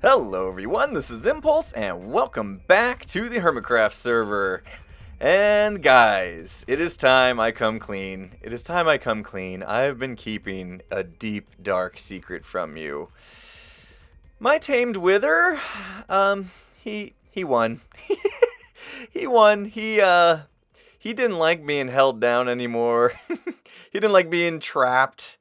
Hello everyone, this is Impulse, and welcome back to the Hermitcraft server. And guys, it is time I come clean. It is time I come clean. I have been keeping a deep, dark secret from you. My tamed wither, he won. He won. He didn't like being held down anymore. He didn't like being trapped.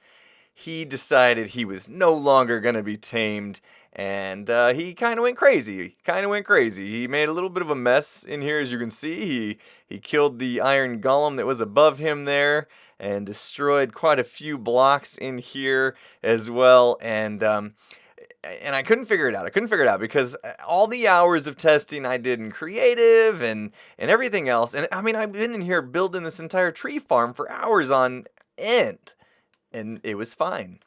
He decided he was no longer gonna be tamed. And he kind of went crazy. He made a little bit of a mess in here, as you can see. He killed the iron golem that was above him there, and destroyed quite a few blocks in here as well. And I couldn't figure it out. Because all the hours of testing I did in creative and everything else. And I mean, I've been in here building this entire tree farm for hours on end, and it was fine.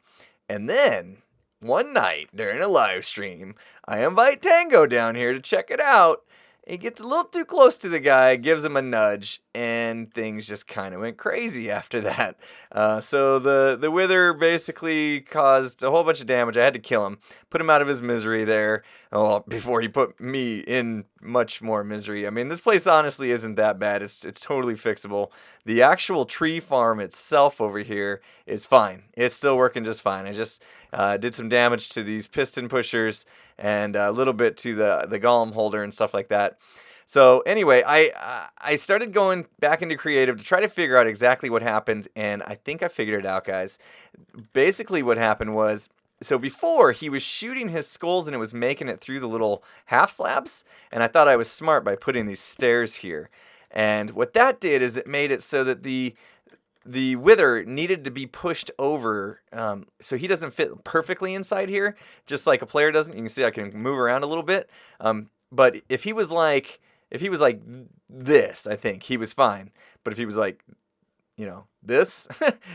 And then one night during a live stream, I invite Tango down here to check it out. He gets a little too close to the guy, gives him a nudge, and things just kind of went crazy after that. So the Wither basically caused a whole bunch of damage. I had to kill him, put him out of his misery there, before he put me in much more misery. I mean, this place honestly isn't that bad. It's totally fixable. The actual tree farm itself over here is fine. It's still working just fine. I just did some damage to these piston pushers and a little bit to the golem holder and stuff like that. So anyway, I started going back into creative to try to figure out exactly what happened, and I think I figured it out, guys. Basically what happened was, so before, he was shooting his skulls and it was making it through the little half slabs, and I thought I was smart by putting these stairs here. And what that did is it made it so that the Wither needed to be pushed over, so he doesn't fit perfectly inside here, just like a player doesn't. You can see I can move around a little bit, but if he was like this, I think he was fine. But if he was like, this,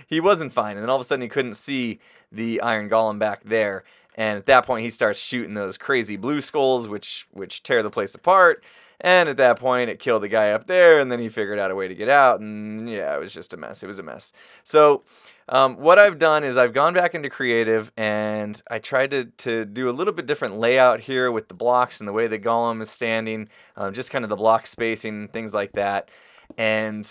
he wasn't fine. And then all of a sudden he couldn't see the iron golem back there. And at that point he starts shooting those crazy blue skulls, which tear the place apart. And at that point, it killed the guy up there, and then he figured out a way to get out, and yeah, it was just a mess. It was a mess. So what I've done is I've gone back into creative, and I tried to do a little bit different layout here with the blocks and the way the golem is standing, just kind of the block spacing, things like that. And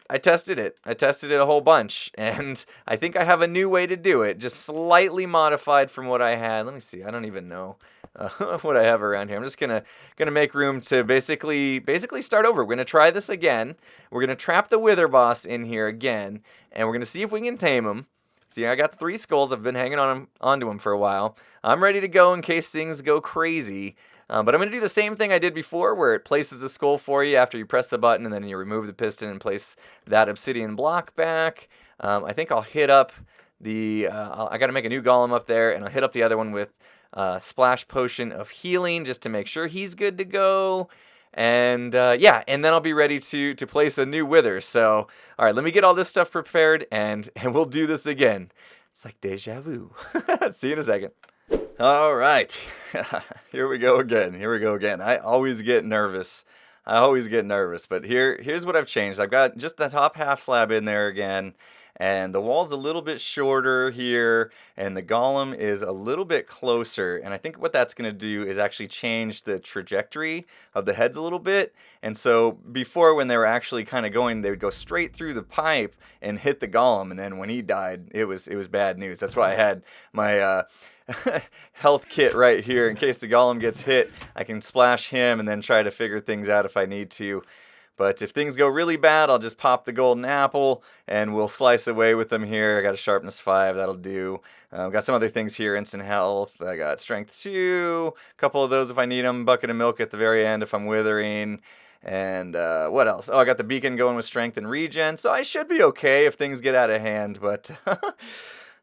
I tested it. A whole bunch, and I think I have a new way to do it, just slightly modified from what I had. Let me see. I don't even know what I have around here. I'm just gonna make room to basically start over. We're gonna try this again. We're gonna trap the Wither boss in here again, and we're gonna see if we can tame him. See, I got 3 skulls. I've been hanging onto him for a while. I'm ready to go in case things go crazy. But I'm going to do the same thing I did before, where it places a skull for you after you press the button, and then you remove the piston and place that obsidian block back. I think I'll hit up the... I got to make a new golem up there, and I'll hit up the other one with Splash Potion of Healing just to make sure he's good to go. And yeah, and then I'll be ready to place a new Wither. So, all right, let me get all this stuff prepared, and we'll do this again. It's like deja vu. See you in a second. All right, here we go again. I always get nervous. But here's what I've changed. I've got just the top half slab in there again, and the wall's a little bit shorter here, and the golem is a little bit closer. And I think what that's going to do is actually change the trajectory of the heads a little bit. And so before, when they were actually kind of going, they would go straight through the pipe and hit the golem, and then when he died, it was bad news. That's why I had my health kit right here in case the golem gets hit. I can splash him and then try to figure things out if I need to. But if things go really bad, I'll just pop the golden apple and we'll slice away with them here. I got a sharpness 5, that'll do. I've got some other things here, instant health. I got strength 2, a couple of those if I need them. Bucket of milk at the very end if I'm withering. And what else? Oh, I got the beacon going with strength and regen. So I should be okay if things get out of hand, but...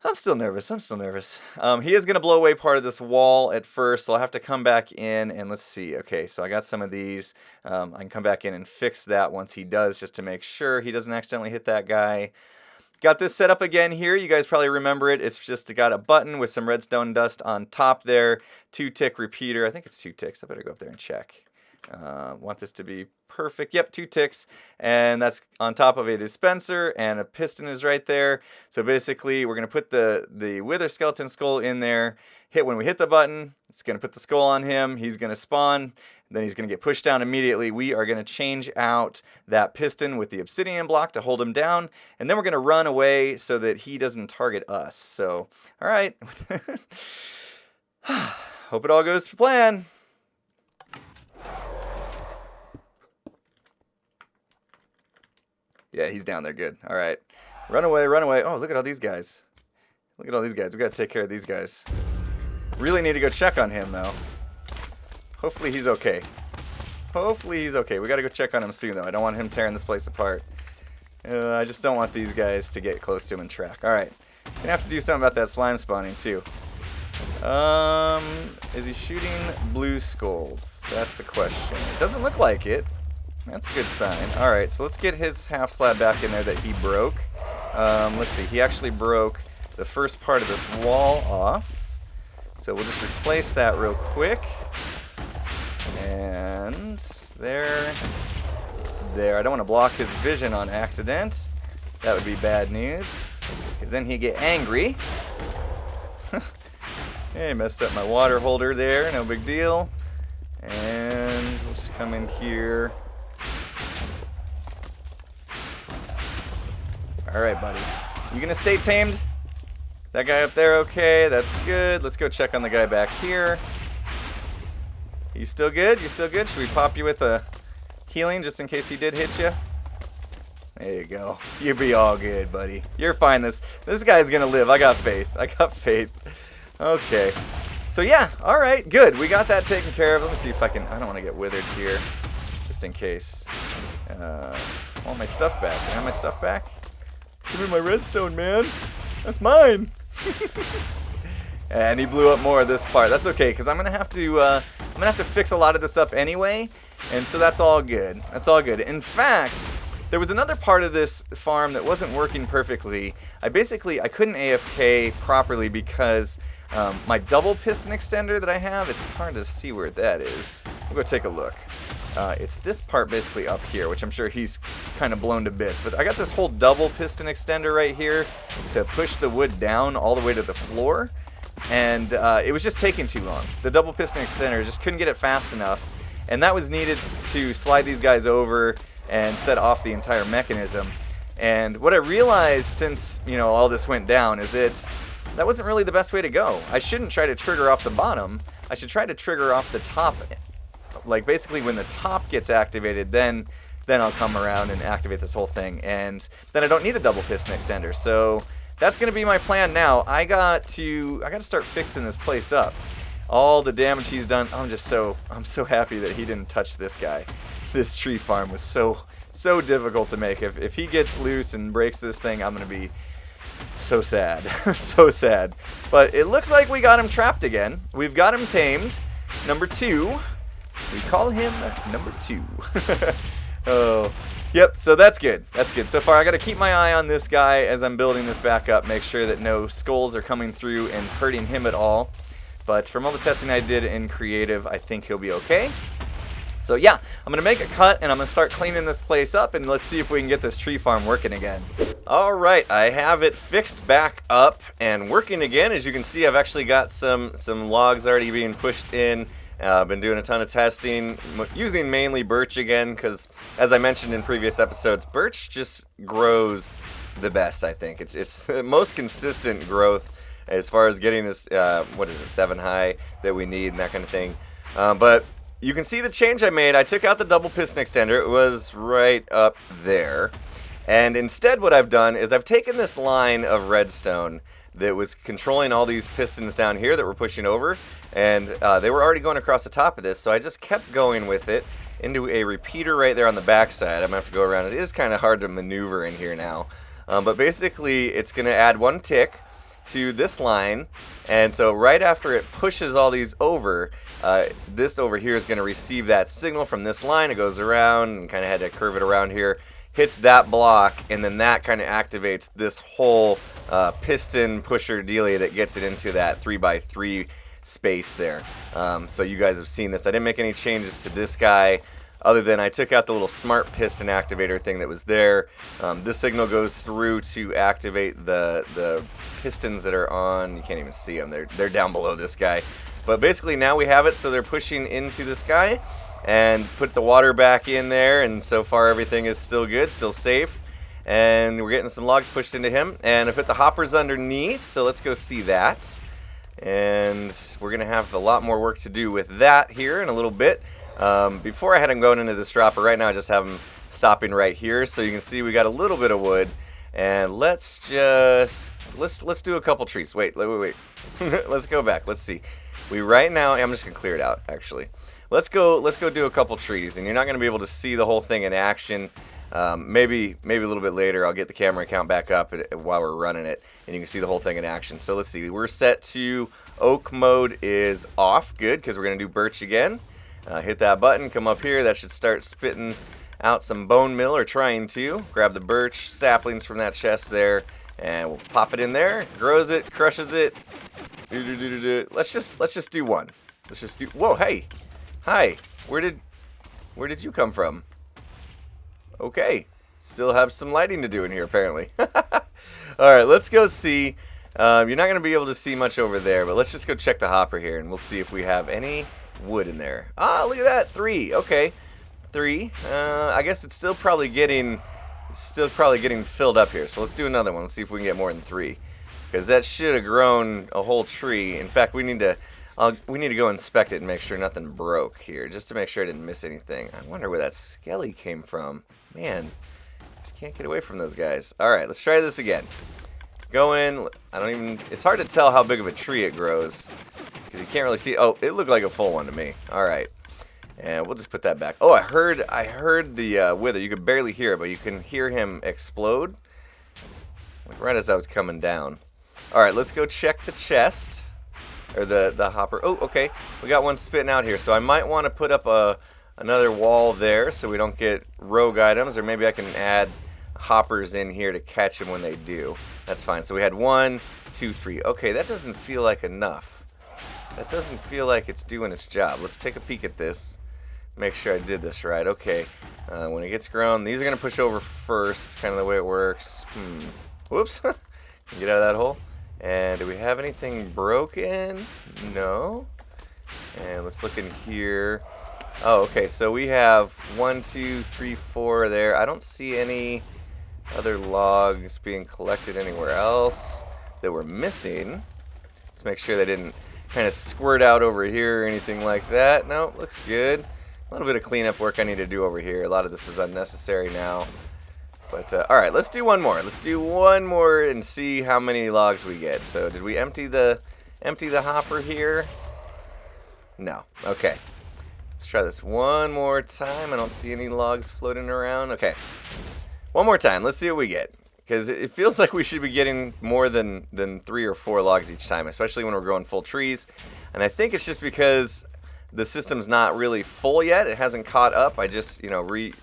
I'm still nervous. He is going to blow away part of this wall at first, so I'll have to come back in and let's see. Okay, so I got some of these. I can come back in and fix that once he does, just to make sure he doesn't accidentally hit that guy. Got this set up again here. You guys probably remember it. It's just got a button with some redstone dust on top there. 2-tick repeater. I think it's 2 ticks. I better go up there and check. Want this to be perfect. Yep, 2 ticks, and that's on top of a dispenser, and a piston is right there. So basically, we're gonna put the wither skeleton skull in there. When we hit the button, it's gonna put the skull on him. He's gonna spawn. Then he's gonna get pushed down immediately. We are gonna change out that piston with the obsidian block to hold him down, and then we're gonna run away so that he doesn't target us. So, all right. Hope it all goes to plan. Yeah, he's down there. Good. All right. Run away, run away. Oh, look at all these guys. Look at all these guys. We got to take care of these guys. Really need to go check on him, though. Hopefully he's okay. Hopefully he's okay. We got to go check on him soon, though. I don't want him tearing this place apart. I just don't want these guys to get close to him and track. All right. Gonna have to do something about that slime spawning, too. Is he shooting blue skulls? That's the question. It doesn't look like it. That's a good sign. Alright, so let's get his half slab back in there that he broke. Let's see, he actually broke the first part of this wall off. So we'll just replace that real quick. And there. I don't want to block his vision on accident. That would be bad news, because then he'd get angry. Hey, messed up my water holder there, no big deal. And we'll just come in here. Alright, buddy. You gonna stay tamed? That guy up there okay? That's good. Let's go check on the guy back here. You still good? You still good? Should we pop you with a healing just in case he did hit you? There you go. You be all good, buddy. You're fine. This guy's gonna live. I got faith. I got faith. Okay. So yeah, alright, good. We got that taken care of. Let me see if I can... I don't want to get withered here. Just in case. I want my stuff back. Can I have my stuff back? Give me my redstone, man. That's mine. And he blew up more of this part. That's okay, because I'm gonna have to fix a lot of this up anyway, and so that's all good. That's all good. In fact, there was another part of this farm that wasn't working perfectly. I couldn't AFK properly because my double piston extender that I have, it's hard to see where that is. We'll go take a look. It's this part basically up here, which I'm sure he's kind of blown to bits. But I got this whole double piston extender right here to push the wood down all the way to the floor. And it was just taking too long. The double piston extender just couldn't get it fast enough. And that was needed to slide these guys over and set off the entire mechanism. And what I realized since, you know, all this went down is that wasn't really the best way to go. I shouldn't try to trigger off the bottom. I should try to trigger off the top. Like basically when the top gets activated, then I'll come around and activate this whole thing, and then I don't need a double piston extender. So that's gonna be my plan now. I got to start fixing this place up. All the damage he's done. I'm so happy that he didn't touch this guy. This tree farm was so difficult to make. If he gets loose and breaks this thing, I'm gonna be so sad. So sad. But it looks like we got him trapped again. We've got him tamed. Number 2. We call him number 2. Oh, yep, so that's good. That's good. So far, I got to keep my eye on this guy as I'm building this back up, make sure that no skulls are coming through and hurting him at all. But from all the testing I did in creative, I think he'll be okay. So yeah, I'm going to make a cut and I'm going to start cleaning this place up, and let's see if we can get this tree farm working again. Alright, I have it fixed back up and working again. As you can see, I've actually got some logs already being pushed in. I've been doing a ton of testing, using mainly birch again, because as I mentioned in previous episodes, birch just grows the best, I think. It's the most consistent growth as far as getting this, 7 high that we need and that kind of thing. But you can see the change I made. I took out the double piston extender. It was right up there. And instead what I've done is I've taken this line of redstone that was controlling all these pistons down here that we're pushing over, and they were already going across the top of this, so I just kept going with it into a repeater right there on the backside. I'm going to have to go around. It is kind of hard to maneuver in here now, but basically it's going to add 1 tick to this line, and so right after it pushes all these over, this over here is going to receive that signal from this line. It goes around and kind of had to curve it around here, hits that block, and then that kind of activates this whole piston pusher dealie that gets it into that 3x3 space there. So you guys have seen this. I didn't make any changes to this guy other than I took out the little smart piston activator thing that was there. This signal goes through to activate the pistons that are on. You can't even see them. They're down below this guy. But basically now we have it so they're pushing into this guy and put the water back in there, and so far everything is still good, still safe. And we're getting some logs pushed into him, and I put the hoppers underneath, so let's go see that. And we're gonna have a lot more work to do with that here in a little bit. Before I had him going into this dropper, right now I just have him stopping right here, so you can see we got a little bit of wood. And let's do a couple trees. Wait. Let's go back. Let's see. Right now, I'm just gonna clear it out actually. Let's go do a couple trees, and you're not gonna be able to see the whole thing in action. Maybe a little bit later I'll get the camera account back up while we're running it, and you can see the whole thing in action. So let's see, we're set to oak mode is off. Good, because we're gonna do birch again. Hit that button, come up here, that should start spitting out some bone meal, or trying to. Grab the birch saplings from that chest there, and we'll pop it in there. Grows it, crushes it. Let's just do one. Let's just do. Whoa, hey, hi. Where did you come from? Okay, still have some lighting to do in here apparently. All right, let's go see. You're not gonna be able to see much over there, but let's just go check the hopper here, and we'll see if we have any wood in there. Ah, look at that, 3. Okay, 3. I guess it's still probably getting filled up here. So let's do another one. Let's see if we can get more than 3, because that should have grown a whole tree. In fact, we need to go inspect it and make sure nothing broke here, just to make sure I didn't miss anything. I wonder where that skelly came from. Man, just can't get away from those guys. All right, let's try this again. Go in. It's hard to tell how big of a tree it grows, because you can't really see. Oh, it looked like a full one to me. All right, and we'll just put that back. Oh, I heard the wither. You could barely hear it, but you can hear him explode, like right as I was coming down. All right, let's go check the chest, or the hopper. Oh, okay, we got one spitting out here, so I might want to put up another wall there so we don't get rogue items, or maybe I can add hoppers in here to catch them when they do. That's fine. So we had 1, 2, 3. Okay, that doesn't feel like enough. That doesn't feel like it's doing its job. Let's take a peek at this. Make sure I did this right. Okay, when it gets grown, these are going to push over first. It's kind of the way it works. Whoops. Get out of that hole. And do we have anything broken? No. And let's look in here. Oh, okay, so we have 1, 2, 3, 4 there. I don't see any other logs being collected anywhere else that we're missing. Let's make sure they didn't kind of squirt out over here or anything like that. No, looks good. A little bit of cleanup work I need to do over here. A lot of this is unnecessary now. But, all right, let's do one more. Let's do one more and see how many logs we get. So did we empty the hopper here? No. Okay. Let's try this one more time. I don't see any logs floating around. Okay. One more time. Let's see what we get. Because it feels like we should be getting more than 3 or 4 logs each time, especially when we're growing full trees. And I think it's just because the system's not really full yet. It hasn't caught up. I just,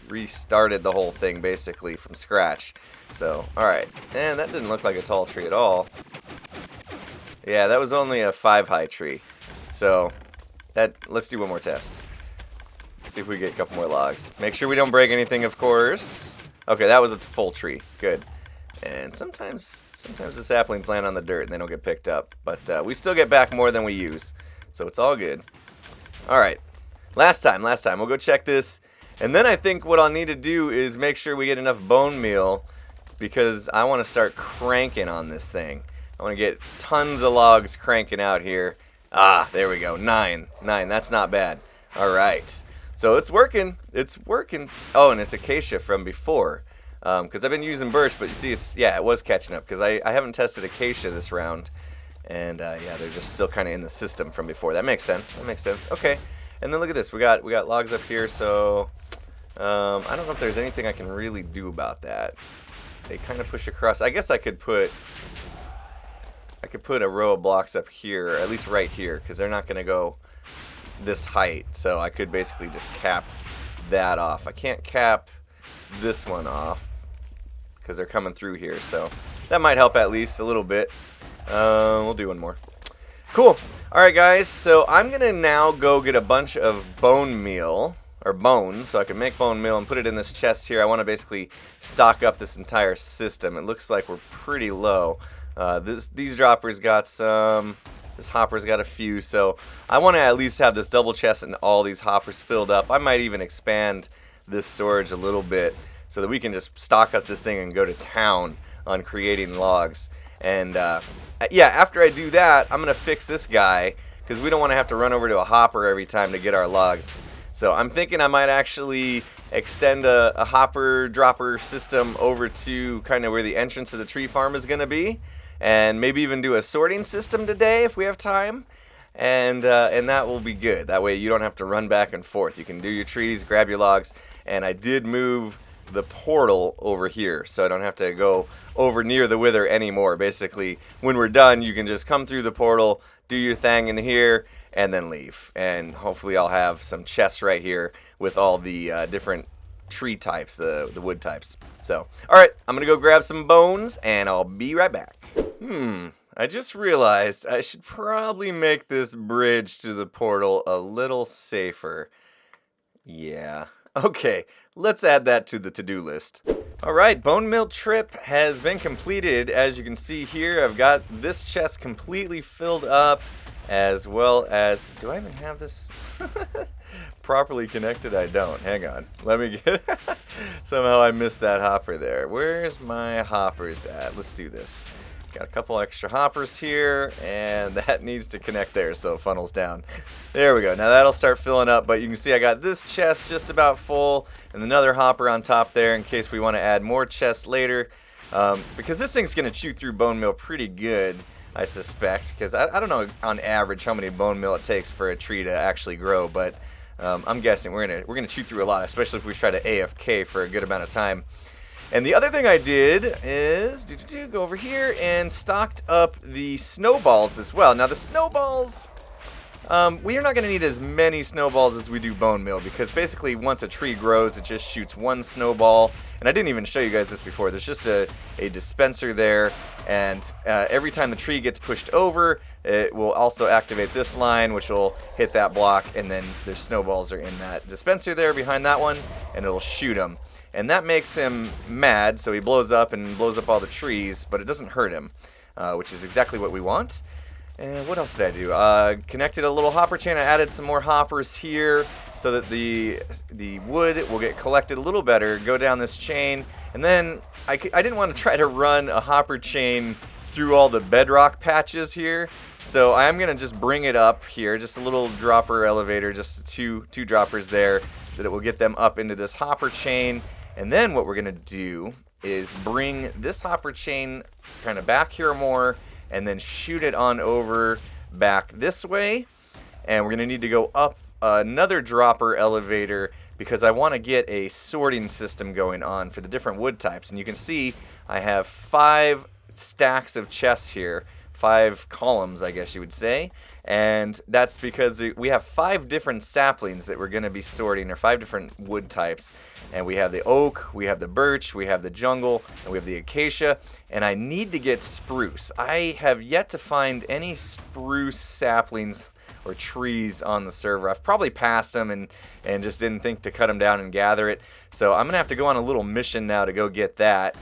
restarted the whole thing basically from scratch. So, alright. And that didn't look like a tall tree at all. Yeah, that was only a 5 high tree. So, let's do one more test. See if we get a couple more logs. Make sure we don't break anything, of course. Okay, that was a full tree. Good. And sometimes the saplings land on the dirt and they don't get picked up. But we still get back more than we use. So it's all good. Alright. Last time. We'll go check this. And then I think what I'll need to do is make sure we get enough bone meal, because I want to start cranking on this thing. I want to get tons of logs cranking out here. Ah, there we go. 9. That's not bad. Alright. So it's working. Oh, and it's acacia from before. Because I've been using birch, but you see, it was catching up. Because I haven't tested acacia this round. And yeah, they're just still kind of in the system from before. That makes sense. Okay. And then look at this. We got logs up here. So I don't know if there's anything I can really do about that. They kind of push across. I guess I could put a row of blocks up here, or at least right here, because they're not going to go this height. So I could basically just cap that off. I can't cap this one off because they're coming through here. So that might help at least a little bit. We'll do one more. Cool. Alright guys, so I'm going to now go get a bunch of bone meal, or bones, so I can make bone meal and put it in this chest here. I want to basically stock up this entire system. It looks like we're pretty low. These droppers got some, this hopper's got a few, so I want to at least have this double chest and all these hoppers filled up. I might even expand this storage a little bit so that we can just stock up this thing and go to town on creating logs. And yeah, after I do that, I'm going to fix this guy because we don't want to have to run over to a hopper every time to get our logs. So I'm thinking I might actually extend a hopper dropper system over to kind of where the entrance of the tree farm is going to be, and maybe even do a sorting system today if we have time. And that will be good. That way you don't have to run back and forth. You can do your trees, grab your logs, and I did move the portal over here, so I don't have to go over near the wither anymore. Basically, when we're done, you can just come through the portal, do your thing in here, and then leave. And hopefully I'll have some chests right here with all the different tree types, the wood types. So, alright, I'm gonna go grab some bones, and I'll be right back. I just realized I should probably make this bridge to the portal a little safer. Yeah. Okay, let's add that to the to-do list. Alright, bone meal trip has been completed. As you can see here, I've got this chest completely filled up, as well as... Do I even have this properly connected? I don't. Hang on. Let me get... Somehow I missed that hopper there. Where's my hoppers at? Let's do this. Got a couple extra hoppers here, and that needs to connect there so it funnels down. There we go. Now that'll start filling up, but you can see I got this chest just about full and another hopper on top there in case we want to add more chests later. Because this thing's going to chew through bone meal pretty good, I suspect, because I don't know on average how many bone meal it takes for a tree to actually grow, but I'm guessing we're gonna chew through a lot, especially if we try to AFK for a good amount of time. And the other thing I did is go over here and stocked up the snowballs as well. Now the snowballs, we are not going to need as many snowballs as we do bone meal, because basically once a tree grows it just shoots one snowball. And I didn't even show you guys this before. There's just a dispenser there, and every time the tree gets pushed over, it will also activate this line, which will hit that block, and then their snowballs are in that dispenser there behind that one, and it'll shoot them. And that makes him mad, so he blows up and blows up all the trees, but it doesn't hurt him, which is exactly what we want. And what else did I do? Connected a little hopper chain. I added some more hoppers here so that the wood will get collected a little better, go down this chain. And then I didn't want to try to run a hopper chain through all the bedrock patches here, so I'm going to just bring it up here, just a little dropper elevator, just two droppers there, that it will get them up into this hopper chain. And then what we're going to do is bring this hopper chain kind of back here more, and then shoot it on over back this way. And we're going to need to go up another dropper elevator because I want to get a sorting system going on for the different wood types. And you can see I have 5 stacks of chests here, 5 columns, I guess you would say. And that's because we have 5 different saplings that we're going to be sorting, or 5 different wood types. And we have the oak, we have the birch, we have the jungle, and we have the acacia. And I need to get spruce. I have yet to find any spruce saplings or trees on the server. I've probably passed them and just didn't think to cut them down and gather it. So I'm going to have to go on a little mission now to go get that.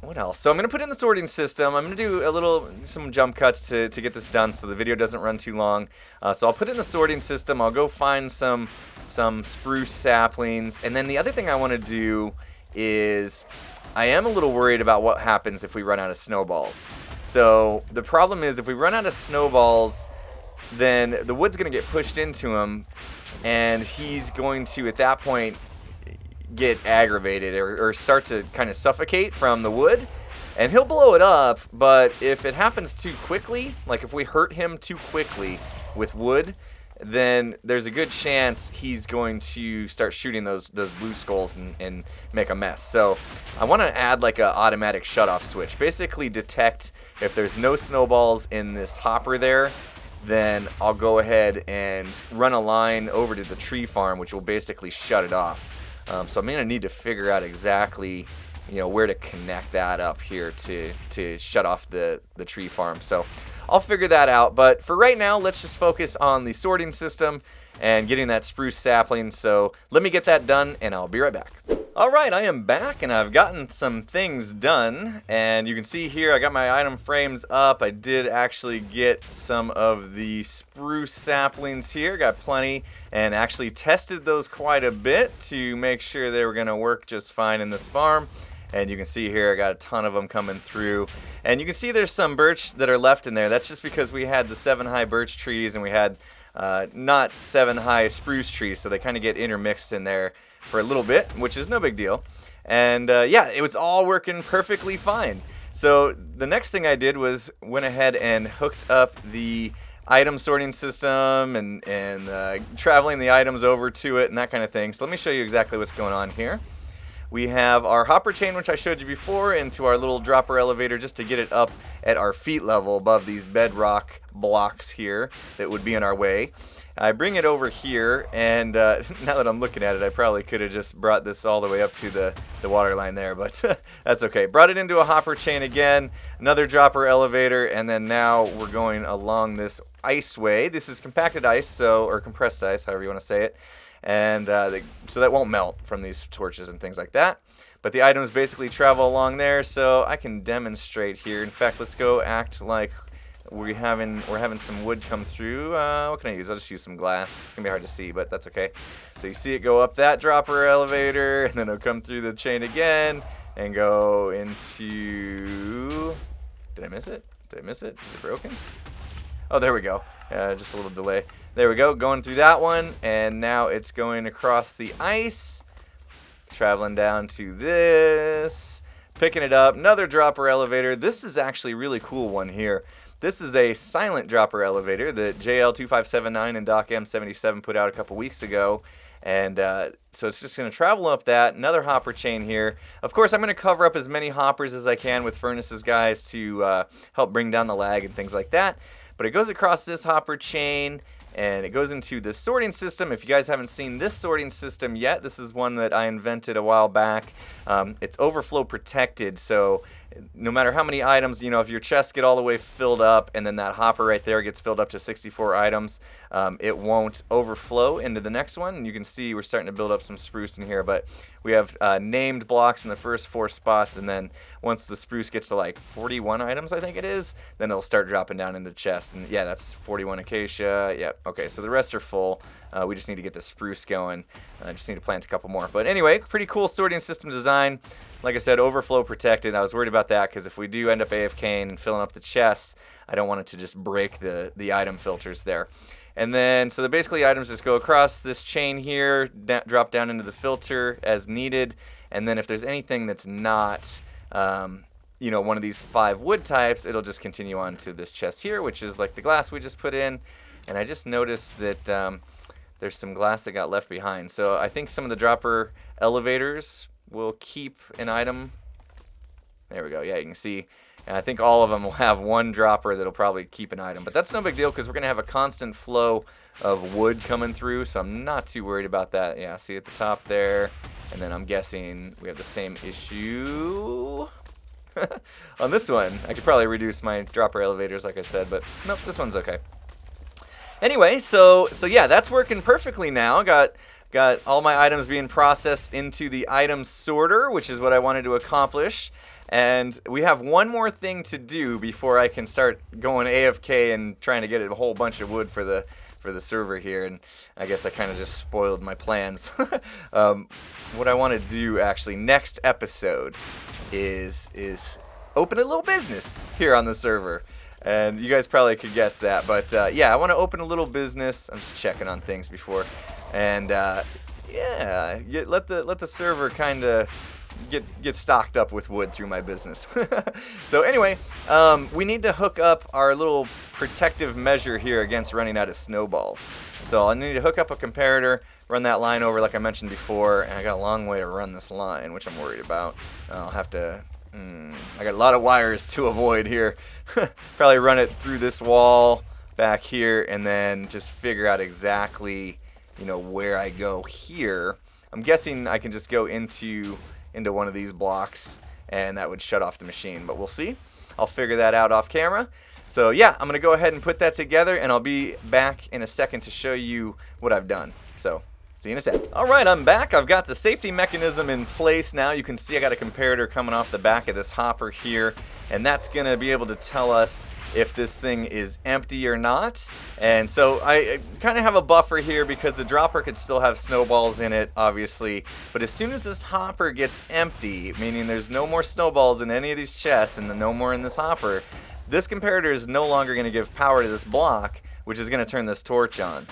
What else? So I'm going to put in the sorting system. I'm going to do some jump cuts to get this done so the video doesn't run too long. So I'll put in the sorting system. I'll go find some spruce saplings. And then the other thing I want to do is I am a little worried about what happens if we run out of snowballs. So the problem is if we run out of snowballs, then the wood's going to get pushed into him, and he's going to, at that point, get aggravated or start to kind of suffocate from the wood, and he'll blow it up. But if it happens too quickly, like if we hurt him too quickly with wood, then there's a good chance he's going to start shooting those blue skulls and make a mess. So I want to add like an automatic shut-off switch. Basically detect if there's no snowballs in this hopper there, then I'll go ahead and run a line over to the tree farm, which will basically shut it off. So I'm going to need to figure out exactly, where to connect that up here to shut off the tree farm. So I'll figure that out. But for right now, let's just focus on the sorting system and getting that spruce sapling. So let me get that done, and I'll be right back. Alright, I am back, and I've gotten some things done, and you can see here I got my item frames up. I did actually get some of the spruce saplings here, got plenty, and actually tested those quite a bit to make sure they were going to work just fine in this farm. And you can see here I got a ton of them coming through, and you can see there's some birch that are left in there. That's just because we had the 7 high birch trees and we had not 7 high spruce trees, so they kind of get intermixed in there for a little bit, which is no big deal. And yeah, it was all working perfectly fine. So the next thing I did was went ahead and hooked up the item sorting system and traveling the items over to it and that kind of thing. So let me show you exactly what's going on here. We have our hopper chain, which I showed you before, into our little dropper elevator just to get it up at our feet level above these bedrock blocks here that would be in our way. I bring it over here, and now that I'm looking at it, I probably could have just brought this all the way up to the water line there, but that's okay. Brought it into a hopper chain again, another dropper elevator, and then now we're going along this iceway. This is compacted ice, or compressed ice, however you want to say it. And so that won't melt from these torches and things like that. But the items basically travel along there, so I can demonstrate here. In fact, let's go act like we're having some wood come through. What can I use? I'll just use some glass. It's gonna be hard to see, but that's okay. So you see it go up that dropper elevator, and then it'll come through the chain again and go into. Did I miss it? Did I miss it? Is it broken? Oh, there we go. Just a little delay. There we go, going through that one, and now it's going across the ice, traveling down to this, picking it up, another dropper elevator. This is actually a really cool one here. This is a silent dropper elevator that JL2579 and Doc M77 put out a couple weeks ago. And so it's just going to travel up that, another hopper chain here. Of course, I'm going to cover up as many hoppers as I can with furnaces, guys, to help bring down the lag and things like that. But it goes across this hopper chain, and it goes into the sorting system. If you guys haven't seen this sorting system yet, this is one that I invented a while back. It's overflow protected, so no matter how many items, you know, if your chests get all the way filled up and then that hopper right there gets filled up to 64 items, it won't overflow into the next one. And you can see we're starting to build up some spruce in here, but we have named blocks in the first 4 spots, and then once the spruce gets to like 41 items, I think it is, then it'll start dropping down in the chest. And yeah, that's 41 acacia. Yep. Okay, so the rest are full. We just need to get the spruce going. I just need to plant a couple more. But anyway, pretty cool sorting system design. Like I said, overflow protected. I was worried about that because if we do end up AFKing and filling up the chests, I don't want it to just break the item filters there. And then, so basically items just go across this chain here, drop down into the filter as needed. And then if there's anything that's not, you know, one of these 5 wood types, it'll just continue on to this chest here, which is like the glass we just put in. And I just noticed that there's some glass that got left behind. So I think some of the dropper elevators will keep an item. There we go. Yeah, you can see. And I think all of them will have one dropper that'll probably keep an item. But that's no big deal because we're going to have a constant flow of wood coming through, so I'm not too worried about that. Yeah, see at the top there. And then I'm guessing we have the same issue on this one. I could probably reduce my dropper elevators like I said, but nope, this one's okay. Anyway, so yeah, that's working perfectly now. Got all my items being processed into the item sorter, which is what I wanted to accomplish. And we have one more thing to do before I can start going AFK and trying to get a whole bunch of wood for the server here. And I guess I kind of just spoiled my plans. What I want to do actually next episode is open a little business here on the server. And you guys probably could guess that, but yeah, I want to open a little business. I'm just checking on things before, and yeah, let the server kind of get stocked up with wood through my business. So anyway, we need to hook up our little protective measure here against running out of snowballs. So I need to hook up a comparator, run that line over like I mentioned before, and I got a long way to run this line, which I'm worried about. I'll have to. I got a lot of wires to avoid here. Probably run it through this wall back here and then just figure out exactly, you know, where I go here. I'm guessing I can just go into one of these blocks and that would shut off the machine, but we'll see. I'll figure that out off camera. So yeah, I'm going to go ahead and put that together, and I'll be back in a second to show you what I've done. So see you in a sec. Alright, I'm back. I've got the safety mechanism in place now. You can see I got a comparator coming off the back of this hopper here, and that's going to be able to tell us if this thing is empty or not. And so I kind of have a buffer here because the dropper could still have snowballs in it, obviously. But as soon as this hopper gets empty, meaning there's no more snowballs in any of these chests and no more in this hopper, this comparator is no longer going to give power to this block, which is going to turn this torch on.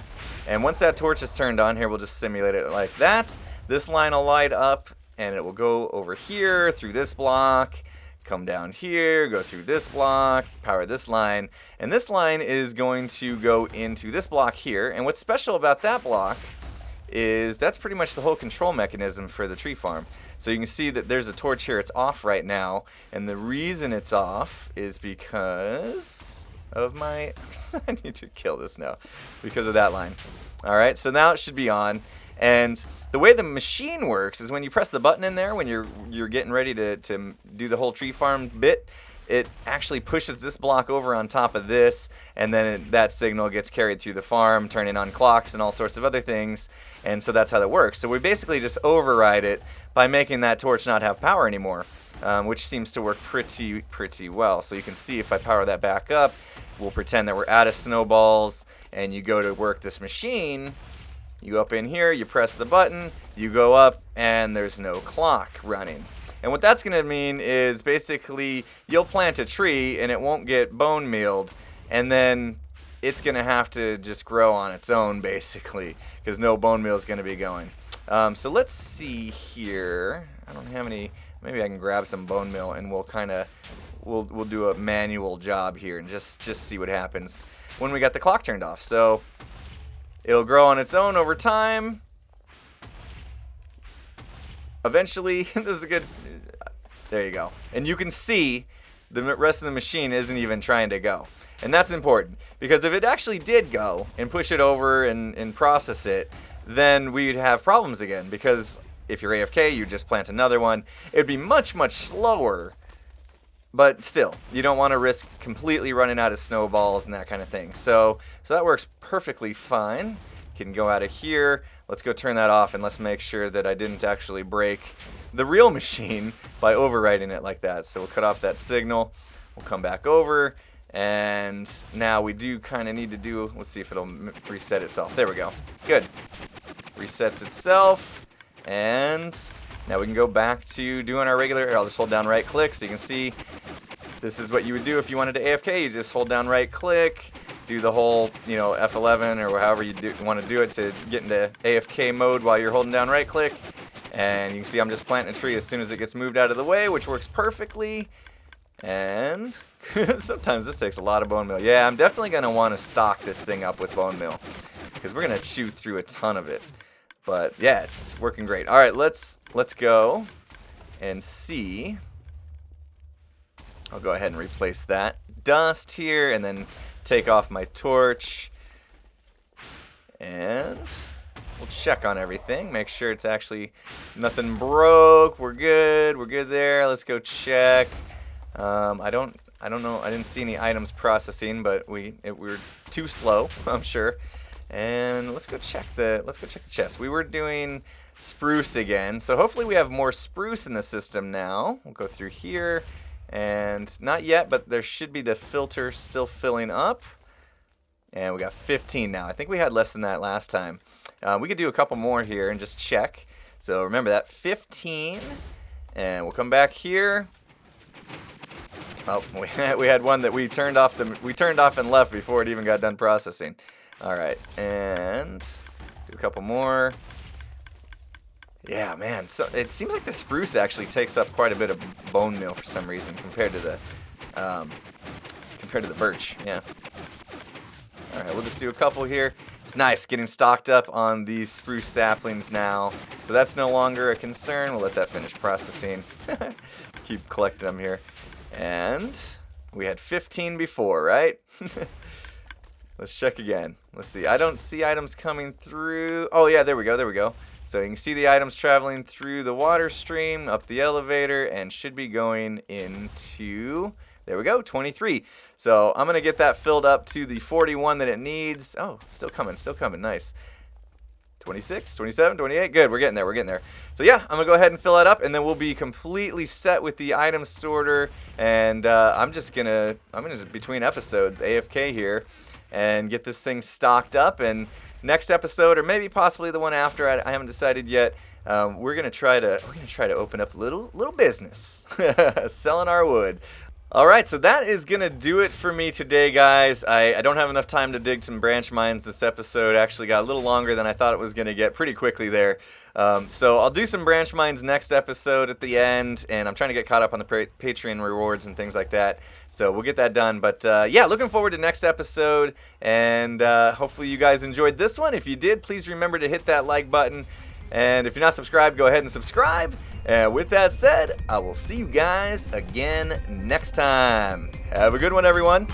And once that torch is turned on, here we'll just simulate it like that. This line will light up, and it will go over here through this block, come down here, go through this block, power this line, and this line is going to go into this block here. And what's special about that block is that's pretty much the whole control mechanism for the tree farm. So you can see that there's a torch here. It's off right now, and the reason it's off is because of my I need to kill this now because of that line. Alright, so now it should be on. And the way the machine works is when you press the button in there, when you're getting ready to do the whole tree farm bit, it actually pushes this block over on top of this, and then that signal gets carried through the farm, turning on clocks and all sorts of other things. And so that's how that works. So we basically just override it by making that torch not have power anymore, which seems to work pretty well. So you can see if I power that back up, we'll pretend that we're out of snowballs, and you go to work this machine. You up in here, you press the button, you go up, and there's no clock running. And what that's going to mean is basically you'll plant a tree and it won't get bone mealed, and then it's going to have to just grow on its own basically because no bone meal is going to be going. So let's see here. I don't have any. Maybe I can grab some bone meal and we'll do a manual job here and just see what happens when we got the clock turned off. So it'll grow on its own over time. Eventually, this is a good. There you go. And you can see the rest of the machine isn't even trying to go. And that's important because if it actually did go and push it over and process it, then we'd have problems again. Because if you're AFK, you just plant another one. It'd be much slower. But still, you don't want to risk completely running out of snowballs and that kind of thing. So that works perfectly fine. Can go out of here. Let's go turn that off, and let's make sure that I didn't actually break the real machine by overriding it like that. So we'll cut off that signal. We'll come back over, and now we do kind of need to do, let's see if it'll reset itself. There we go. Good. Resets itself, and now we can go back to doing our regular. I'll just hold down right click so you can see this is what you would do if you wanted to AFK. You just hold down right click, do the whole, F11 or however you want to do it to get into AFK mode while you're holding down right click. And you can see I'm just planting a tree as soon as it gets moved out of the way, which works perfectly. And sometimes this takes a lot of bone meal. Yeah, I'm definitely going to want to stock this thing up with bone meal because we're going to chew through a ton of it. But yeah, it's working great. All right, let's go and see. I'll go ahead and replace that dust here and then take off my torch. And we'll check on everything, make sure it's actually nothing broke. We're good there. Let's go check. I don't know. I didn't see any items processing, but we're too slow, I'm sure. And let's go check the chest. We were doing spruce again, so hopefully we have more spruce in the system now. We'll go through here, and not yet, but there should be the filter still filling up. And we got 15 now. I think we had less than that last time. We could do a couple more here and just check. So remember that 15, and we'll come back here. Oh, we had one that we turned off and left before it even got done processing. All right, and do a couple more. Yeah, man. So it seems like the spruce actually takes up quite a bit of bone meal for some reason compared to the birch. Yeah. All right, we'll just do a couple here. It's nice getting stocked up on these spruce saplings now, so that's no longer a concern. We'll let that finish processing. Keep collecting them here. And we had 15 before, right? Let's check again. Let's see. I don't see items coming through. Oh, yeah, there we go. So you can see the items traveling through the water stream, up the elevator, and should be going into There we go, 23. So I'm going to get that filled up to the 41 that it needs. Oh, still coming, nice. 26, 27, 28, good, we're getting there. So yeah, I'm going to go ahead and fill that up, and then we'll be completely set with the item sorter, and I'm going to, between episodes, AFK here, and get this thing stocked up, and next episode, or maybe possibly the one after, I haven't decided yet, we're going to try to open up a little business, selling our wood. Alright, so that is going to do it for me today, guys. I don't have enough time to dig some branch mines this episode. Actually got a little longer than I thought it was going to get, pretty quickly there. So I'll do some branch mines next episode at the end, and I'm trying to get caught up on the Patreon rewards and things like that. So we'll get that done. But yeah, looking forward to next episode, and hopefully you guys enjoyed this one. If you did, please remember to hit that like button. And if you're not subscribed, go ahead and subscribe. And with that said, I will see you guys again next time. Have a good one, everyone.